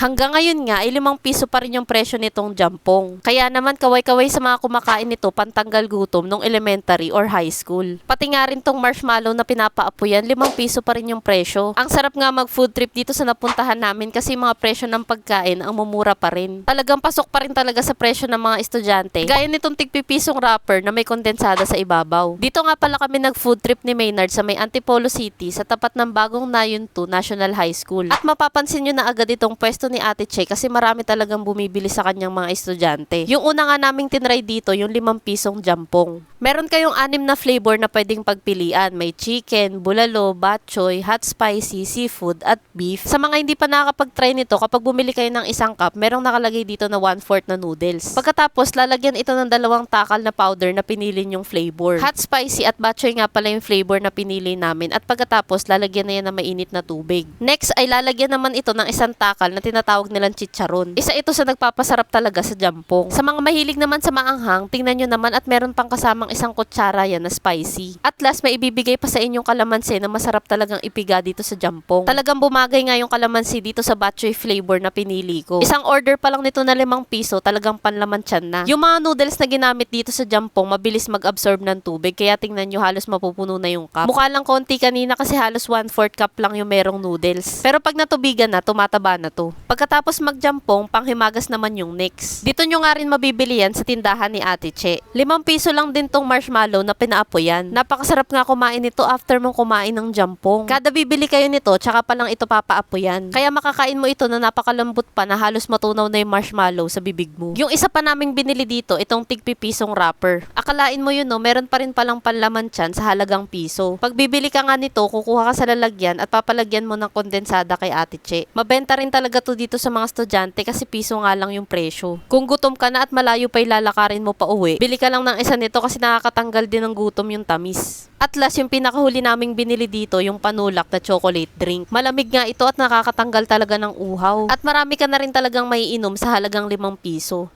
Hanggang ngayon nga ay 5 piso pa rin yung presyo nitong jampong. Kaya naman kaway-kaway sa mga kumakain nito pantanggal gutom nung elementary or high school. Pati nga rin tong marshmallow na pinapaapuyan, 5 piso pa rin yung presyo. Ang sarap nga mag food trip dito sa napuntahan namin kasi mga presyo ng pagkain ang mumura pa rin. Talagang pasok pa rin talaga sa presyo ng mga estudyante. Gaya nitong tig-pipisong wrapper na may kondensada sa ibabaw. Dito nga pala kami nag food trip ni Maynard sa may Antipolo City sa tapat ng bagong Nayon 2 National High School. At mapapansin nyo na agad itong pwesto ni Ate Che kasi marami talagang bumibili sa kanyang mga estudyante. Yung una nga naming tinry dito, yung 5 pisong jampong. Meron kayong 6 na flavor na pwedeng pagpilian. May chicken, bulalo, bok choy, hot spicy, seafood, at beef. Sa mga hindi pa nakakapag-try nito, kapag bumili kayo ng isang cup, merong nakalagay dito na 1/4 na noodles. Pagkatapos, lalagyan ito ng 2 takal na powder na pinili yung flavor. Hot spicy at bok choy nga pala yung flavor na pinili namin. At pagkatapos, lalagyan na yan ng mainit na tubig. Next ay lalagyan naman ito ng 1 takal na tinatawag nilang chicharon. Isa ito sa nagpapasarap talaga sa jampong. Sa mga mahilig naman sa maanghang, tingnan nyo naman at meron pang kasamang 1 kutsara yan na spicy. At last, may ibibigay pa sa inyong kalamansi na masarap talagang ipiga dito sa jampong. Talagang bumagay nga yung kalamansi dito sa bok choy flavor na pinili ko. Isang order pa lang nito na 5 piso, talagang panlaman tiyan na. Yung mga noodles na ginamit dito sa jampong, mabilis mag-absorb ng tubig, kaya tingnan nyo halos mapupuno na yung cup. Mukha lang konti kanina kasi halos 1/4 cup lang yung merong noodles. Pero pag natubigan na, tumataba na to. Pagkatapos magjampong, panghimagas naman yung next. Dito nyo nga rin mabibili yan sa tindahan ni Ate Che. 5 piso lang din tong marshmallow na pinaapoyan. Napakasarap nga kumain nito after mong kumain ng jampong. Kada bibili kayo nito, tsaka pa lang ito papaapoyan. Kaya makakain mo ito na napakalambot pa na halos matunaw na yung marshmallow sa bibig mo. Yung isa pa naming binili dito, itong tig-pipisong wrapper. Akalain mo yun no, meron pa rin palang panlaman tiyan sa halagang piso. Pag bibili ka nga nito, kukuha ka sa lalagyan at papalagyan mo ng kondensada kay Ate Che. Mabenta rin talaga to dito sa mga estudyante kasi piso nga lang yung presyo. Kung gutom ka na at malayo pa ilalakarin mo pa uwi, bili ka lang ng isa nito kasi nakakatanggal din ng gutom yung tamis. At last, yung pinakahuli naming binili dito, yung panulak na chocolate drink. Malamig nga ito at nakakatanggal talaga ng uhaw. At marami ka na rin talagang maiinom sa halagang 5 piso.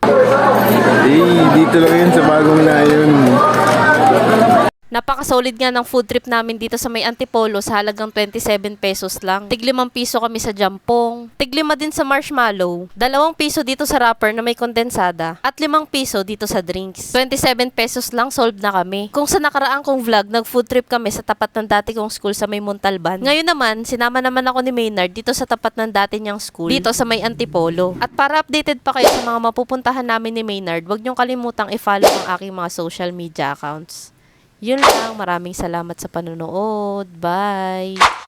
Dito lang yun sa bagong Nayon. Napaka-solid nga ng food trip namin dito sa may Antipolo sa halagang 27 pesos lang. Tig 5 piso kami sa jampong. Tig 5 din sa marshmallow. 2 piso dito sa wrapper na may kondensada. At 5 piso dito sa drinks. 27 pesos lang, solved na kami. Kung sa nakaraang kong vlog, nag-food trip kami sa tapat ng dati kong school sa may Montalban. Ngayon naman, sinama naman ako ni Maynard dito sa tapat ng dati niyang school, dito sa may Antipolo. At para updated pa kayo sa mga mapupuntahan namin ni Maynard, huwag niyong kalimutang i-follow ang aking mga social media accounts. Yun lang, maraming salamat sa panonood. Bye!